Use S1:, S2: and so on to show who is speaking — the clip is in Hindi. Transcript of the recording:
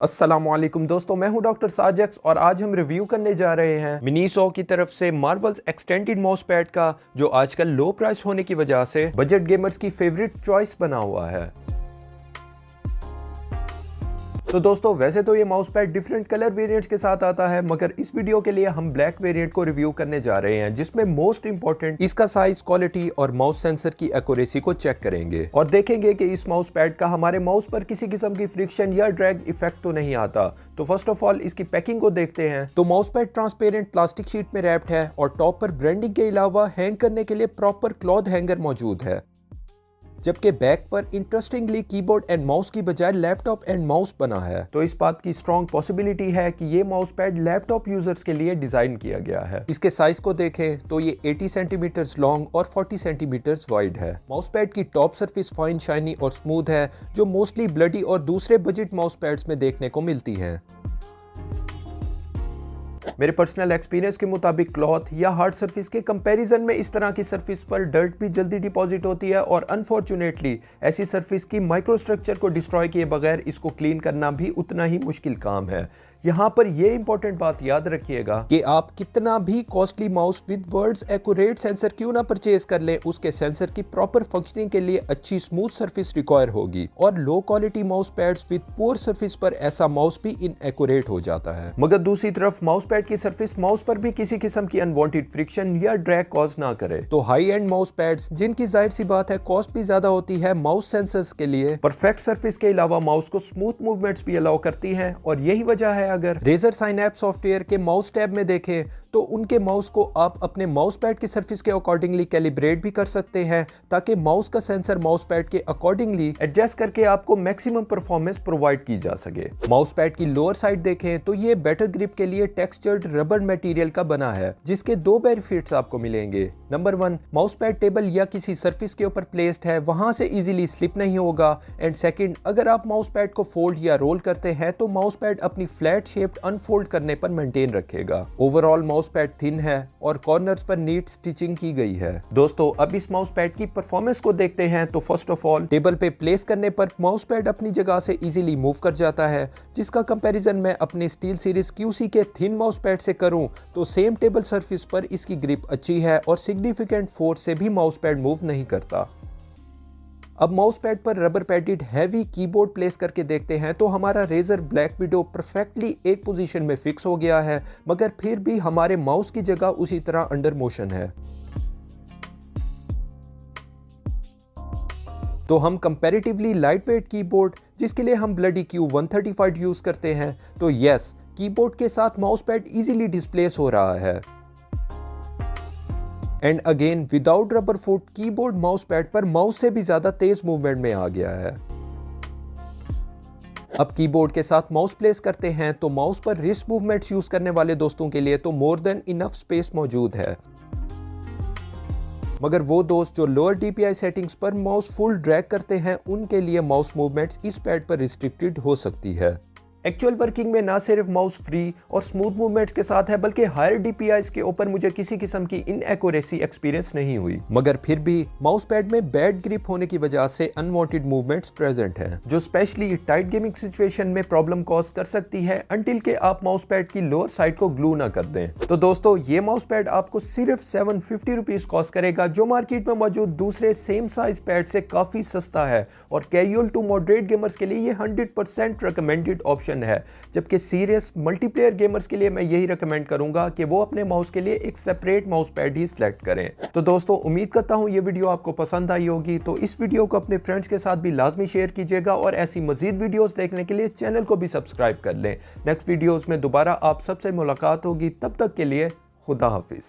S1: अस्सलाम वालेकुम दोस्तों, मैं हूं डॉक्टर साजेक्स और आज हम रिव्यू करने जा रहे हैं मिनीसो की तरफ से मार्वल्स एक्सटेंडेड माउस पैड का, जो आजकल लो प्राइस होने की वजह से बजट गेमर्स की फेवरेट चॉइस बना हुआ है। तो दोस्तों, वैसे तो ये mouse pad different colour variants के साथ आता है, मगर इस वीडियो के लिए हम ब्लैक वेरिएंट को रिव्यू करने जा रहे हैं, जिसमें मोस्ट इंपॉर्टेंट इसका साइज, क्वालिटी और माउस सेंसर की एक्यूरेसी को चेक करेंगे और देखेंगे कि इस माउस पैड का हमारे माउस पर किसी किस्म की फ्रिक्शन या ड्रैग इफेक्ट तो नहीं आता। तो फर्स्ट ऑफ ऑल इसकी पैकिंग को देखते हैं। तो mouse pad transparent plastic sheet में रैप्ड है और टॉप पर ब्रांडिंग के अलावा हैंग करने के लिए प्रॉपर क्लॉथ हैंगर मौजूद है, जबकि बैक पर इंटरेस्टिंगली कीबोर्ड एंड माउस की बजाय लैपटॉप एंड माउस बना है। तो इस बात की स्ट्रॉन्ग पॉसिबिलिटी है कि ये माउस पैड लैपटॉप यूजर्स के लिए डिजाइन किया गया है। इसके साइज को देखें तो ये 80 सेंटीमीटर्स लॉन्ग और 40 सेंटीमीटर्स वाइड है। माउस पैड की टॉप सरफेस फाइन, शाइनी और स्मूथ है, जो मोस्टली ब्लडी और दूसरे बजट माउस पैड्स में देखने को मिलती है। मेरे पर्सनल एक्सपीरियंस के मुताबिक क्लॉथ या हार्ड सरफेस के कंपैरिजन में इस तरह की सरफेस पर डर्ट भी जल्दी डिपॉजिट होती है और अनफॉर्चुनेटली ऐसी सरफेस की माइक्रोस्ट्रक्चर को डिस्ट्रॉय किए बगैर इसको क्लीन करना भी उतना ही मुश्किल काम है। यहाँ पर ये इंपॉर्टेंट बात याद रखिएगा कि आप कितना भी costly mouse with words accurate sensor क्यों ना परचेज कर लें, उसके सेंसर की प्रॉपर फंक्शनिंग के लिए अच्छी स्मूथ सरफेस रिक्वायर होगी, और low quality mouse pads with poor surface पर ऐसा माउस भी इनएक्यूरेट हो जाता है। मगर दूसरी तरफ माउस पैड की सरफेस माउस पर भी किसी किस्म की अनवांटेड फ्रिक्शन या ड्रैग कॉज ना करे। तो हाई एंड माउस पैड्स, जिनकी जाहिर सी बात है कॉस्ट भी ज्यादा होती है माउस सेंसर्स के लिए, परफेक्ट सरफेस के अलावा माउस को स्मूथ मूवमेंट्स भी अलाउ करती है। और यही वजह है अगर रेजर साइनैप्स सॉफ्टवेयर के माउस टैब में देखें तो उनके माउस को आप अपने माउस पैड की सरफेस के अकॉर्डिंगली कैलिब्रेट भी कर सकते हैं, ताकि माउस का सेंसर माउस पैड के अकॉर्डिंगली एडजस्ट करके आपको मैक्सिमम परफॉर्मेंस प्रोवाइड की जा सके। माउस पैड की लोअर साइड देखें तो ये बेटर ग्रिप के लिए टेक्सचर्ड रबर मटेरियल का बना है, जिसके दो बेनिफिट्स आपको मिलेंगे। नंबर 1, माउस पैड टेबल या किसी सरफेस के ऊपर प्लेस्ड है, वहां से इजीली स्लिप नहीं होगा। एंड सेकंड, अगर आप माउस पैड को फोल्ड या रोल करते हैं तो माउस पैड अपनी फ्लैट शेप्ड अनफोल्ड करने पर मेंटेन रखेगा। ओवरऑल माउस पैड थिन है और कॉर्नर्स पर नीट स्टिचिंग की गई है। दोस्तों, अब इस माउस पैड की परफॉर्मेंस को देखते हैं। तो फर्स्ट ऑफ ऑल, टेबल पे प्लेस करने पर माउस पैड अपनी जगह से इजीली मूव कर जाता है, जिसका कंपैरिजन मैं अपने स्टील सीरीज QC के थिन माउस पैड से करूं तो सेम टेबल सरफेस पर इसकी ग्रिप अच्छी है और सिग्निफिकेंट फोर्स से भी माउस पैड मूव नहीं करता। अब माउस पैड पर rubber padded heavy keyboard place करके देखते हैं तो हमारा रेजर ब्लैक विडो परफेक्टली एक पोजीशन में फिक्स हो गया है, मगर फिर भी हमारे माउस की जगह उसी तरह अंडर मोशन है। तो हम कंपैरेटिवली लाइटवेट कीबोर्ड, जिसके लिए हम ब्लडी Q135 यूज करते हैं, तो यस, कीबोर्ड के साथ माउस पैड इजीली डिस्प्लेस हो रहा है। And again, without rubber foot, keyboard mouse pad पर माउस से भी ज्यादा तेज मूवमेंट में आ गया है। अब कीबोर्ड के साथ माउस प्लेस करते हैं तो माउस पर रिस्ट मूवमेंट्स यूज करने वाले दोस्तों के लिए तो मोर देन इनफ स्पेस मौजूद है, मगर वो दोस्त जो लोअर DPI सेटिंग्स पर माउस फुल ड्रैग करते हैं, उनके लिए माउस मूवमेंट्स इस पैड पर रिस्ट्रिक्टेड हो सकती है। एक्चुअल वर्किंग में ना सिर्फ माउस फ्री और स्मूथ मूवमेंट्स के साथ है, बल्कि हायर DPIs के ऊपर मुझे किसी किस्म की इनएक्यूरेसी एक्सपीरियंस नहीं हुई। मगर फिर भी माउस पैड में बैड ग्रिप होने की वजह से अनवांटेड मूवमेंट्स प्रेजेंट हैं, जो स्पेशली टाइट गेमिंग सिचुएशन में प्रॉब्लम कॉज कर सकती है, अंटिल के आप माउस पैड की लोअर साइड को ग्लू ना कर दें। तो दोस्तों, ये माउस पैड आपको सिर्फ 750 रुपीज कॉस्ट करेगा, जो मार्केट में मौजूद दूसरे सेम साइज पैड से काफी सस्ता है, और कैजुअल टू मॉडरेट गेमर्स के लिए ये 100% रिकमेंडेड ऑप्शन है। जबकि सीरियस मल्टीप्लेयर गेमर्स के लिए मैं यही रिकमेंड करूंगा कि वो अपने माउस के लिए एक सेपरेट माउस पैड ही सिलेक्ट करें। तो दोस्तों, उम्मीद करता हूं ये वीडियो आपको पसंद आई होगी। तो इस वीडियो को अपने फ्रेंड्स के साथ भी लाजमी शेयर कीजिएगा, और ऐसी मजीद वीडियोस देखने के लिए चैनल को भी सब्सक्राइब कर लें। नेक्स्ट वीडियोस में दोबारा आप सबसे मुलाकात होगी, तब तक के लिए खुदा हाफिज।